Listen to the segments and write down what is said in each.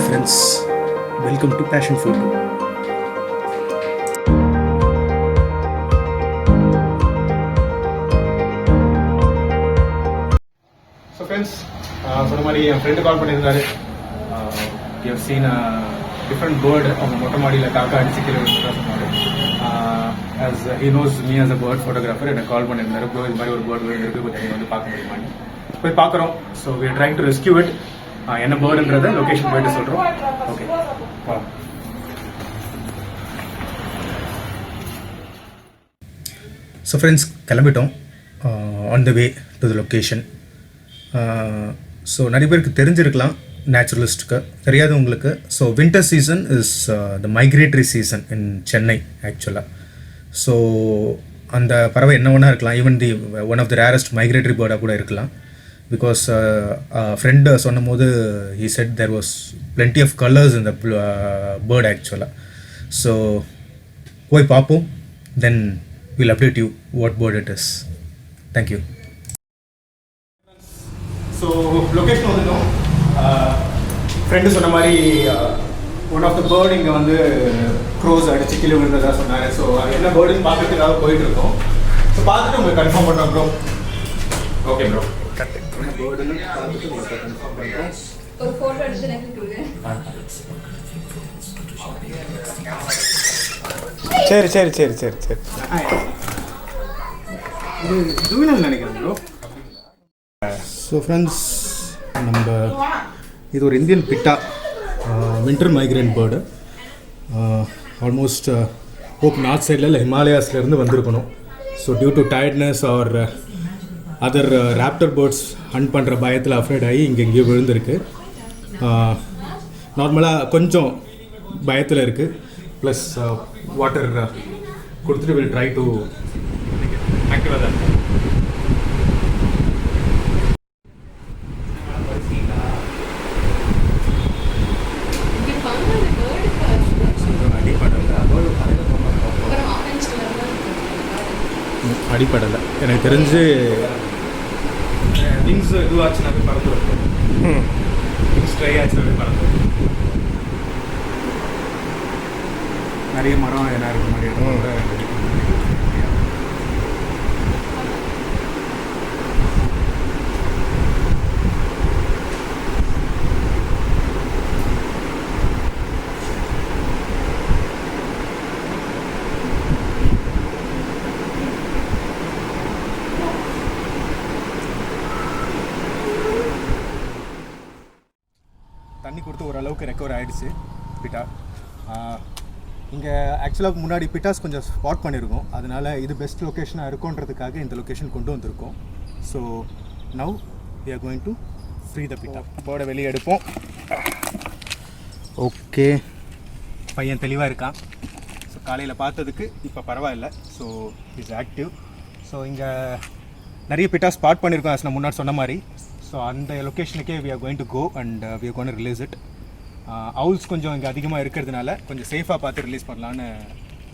friends, welcome to Passion Photo. So friends, சொன்ன மாதிரி என் friend call பண்ணியிருந்தாரு. You have seen a different bird அவங்க மொட்டை மாடியில் காக்கா அடிச்சு கீழே சொன்னார். As he knows me as a bird photographer, எனக்கு கால் பண்ணியிருந்தாரு. ப்ரோ இது மாதிரி ஒரு பேர்டு இருக்குது, கொஞ்சம் நீங்கள் வந்து பார்க்க முடியுமான்னு போய் பார்க்குறோம். So we are trying to rescue it. என்ன பேர்டுன்றதை லொக்கேஷன் போயிட்டு சொல்கிறோம். ஓகே வா. ஸோ ஃப்ரெண்ட்ஸ் கிளம்பிட்டோம். On the way to the location. So நிறைய பேருக்கு தெரிஞ்சிருக்கலாம், நேச்சுரலிஸ்ட்டுக்கு தெரியாதவங்களுக்கு. So winter season is the migratory season in Chennai ஆக்சுவலாக. ஸோ அந்த பறவை என்ன வேணா இருக்கலாம், even the one of the rarest migratory பேர்டாக கூட இருக்கலாம். பிகாஸ் ஃப்ரெண்டு சொன்னும் போது he said there was plenty of colors in the bird actually. So போய் பார்ப்போம், then we'll update you what bird it is. Thank you. So location வந்துட்டோம். Friend சொன்ன மாதிரி one of the bird இங்கே வந்து cross அடிச்சு கீழே விழுந்ததாக சொன்னார். ஸோ அது என்ன பேர்டுன்னு பார்க்கறதுக்காக போயிட்டு இருக்கோம். ஸோ பார்த்துட்டு உங்களுக்கு கன்ஃபார்ம் பண்ணுறோம் ப்ரோ. ஓகே ப்ரோ, ஒரு போட்டோ எடுத்து எனக்கு கொடுங்க. சரி சரி சரி சரி சரி. இது ஜூவினல் நினைக்கிறேன் ப்ரோ. ஸோ ஃப்ரெண்ட்ஸ், நம்ம இது ஒரு Indian pitta winter migrant bird. Almost hope north சைடில் இல்லை ஹிமாலயாஸ்லேருந்து வந்திருக்கணும். So due to tiredness or other raptor birds hunt பண்ணுற பயத்தில் அஃப்ரைட் ஆகி இங்கேயோ விழுந்திருக்கு. நார்மலாக கொஞ்சம் பயத்தில் இருக்குது. ப்ளஸ் வாட்டர் கொடுத்துட்டு வில் ட்ரை டு ஆக்டிவாக தான் இருக்குது. அடிப்படலை எனக்கு தெரிஞ்சு. விங்ஸ் இதுவாச்சுனாவே பறந்துடும். விங்ஸ் ட்ரை ஆச்சுனாவே பறந்துடும். நிறைய மரம் என்ன இருக்க மாதிரி இருக்கும். தண்ணி கொடுத்து ஓரளவுக்கு ரெக்கவர் ஆகிடுச்சு பிட்டா. இங்கே ஆக்சுவலாக முன்னாடி பிட்டாஸ் கொஞ்சம் ஸ்பாட் பண்ணியிருக்கோம். அதனால் இது பெஸ்ட் லொக்கேஷனாக இருக்குன்றதுக்காக இந்த லொக்கேஷன் கொண்டு வந்திருக்கோம். So now we are going to free the பிட்டா. போர்டை வெளியே எடுப்போம். ஓகே, பையன் தெளிவாக இருக்கான். ஸோ காலையில் பார்த்ததுக்கு இப்போ பரவாயில்ல. So is active. ஸோ இங்கே நிறைய பிட்டா ஸ்பாட் பண்ணியிருக்கோம் as நான் முன்னாடி சொன்ன மாதிரி. ஸோ அந்த லொக்கேஷனுக்கே we are going to go and we are going to release it. Owls கொஞ்சம் இங்கே அதிகமாக இருக்கிறதுனால கொஞ்சம் சேஃபாக பார்த்து ரிலீஸ் பண்ணலான்னு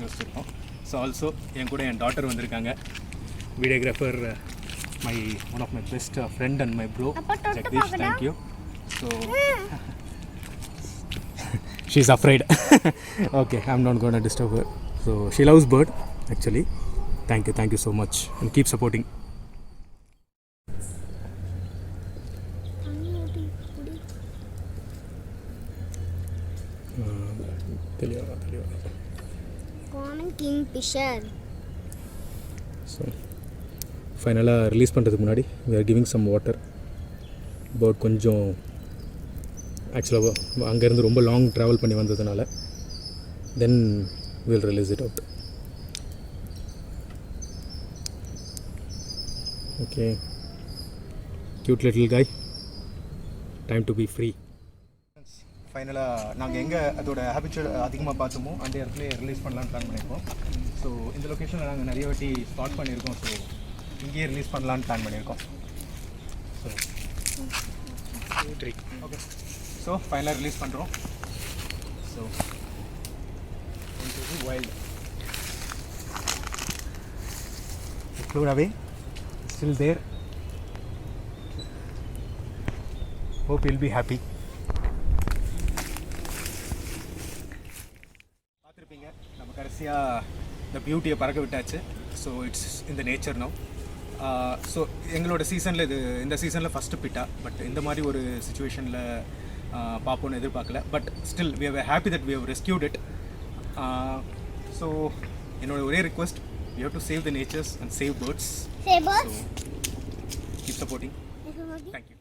யோசிச்சிருக்கோம். ஸோ ஆல்சோ என் கூட என் டாட்டர் வந்திருக்காங்க. Videographer, one of my best friend and my bro Jagadeesh. Thank you. So she is afraid. Okay, I am not going to disturb her. So she loves bird actually. Thank you so much and keep supporting. So ஃபைனலாக release பண்ணுறதுக்கு முன்னாடி we are giving some water. பேர்ட் கொஞ்சம் ஆக்சுவலாக அங்கேருந்து ரொம்ப long travel பண்ணி வந்ததுனால then we'll release it out. ஓகே, cute little guy, time to be free. ஃபைனலாக நாங்கள் எங்கே அதோட ஹேபிச்சுவல் அதிகமாக பார்த்தோமோ அந்த இடத்துல ரிலீஸ் பண்ணலான்னு பிளான் பண்ணியிருக்கோம். ஸோ இந்த லொக்கேஷனில் நாங்கள் நிறைய வாட்டி ஸ்பாட் பண்ணியிருக்கோம். ஸோ இங்கேயே ரிலீஸ் பண்ணலான்னு பிளான் பண்ணியிருக்கோம். ஸோ ஓகே, ஸோ ஃபைனலாக ரிலீஸ் பண்ணுறோம். So wild flew away, still there. Hope you'll be happy. கடைசியாக இந்த பியூட்டியை பறக்க விட்டாச்சு. ஸோ இட்ஸ் இந்த நேச்சர் நவ். ஸோ எங்களோட சீசனில் இந்த சீசனில் ஃபஸ்ட்டு பிட்டா. பட் இந்த மாதிரி ஒரு சுச்சுவேஷனில் பார்ப்போன்னு எதிர்பார்க்கல. But still we are happy that we have rescued it. So என்னோட ஒரே request, we have to save the natures and save birds. Say birds. So keep supporting. Thank you.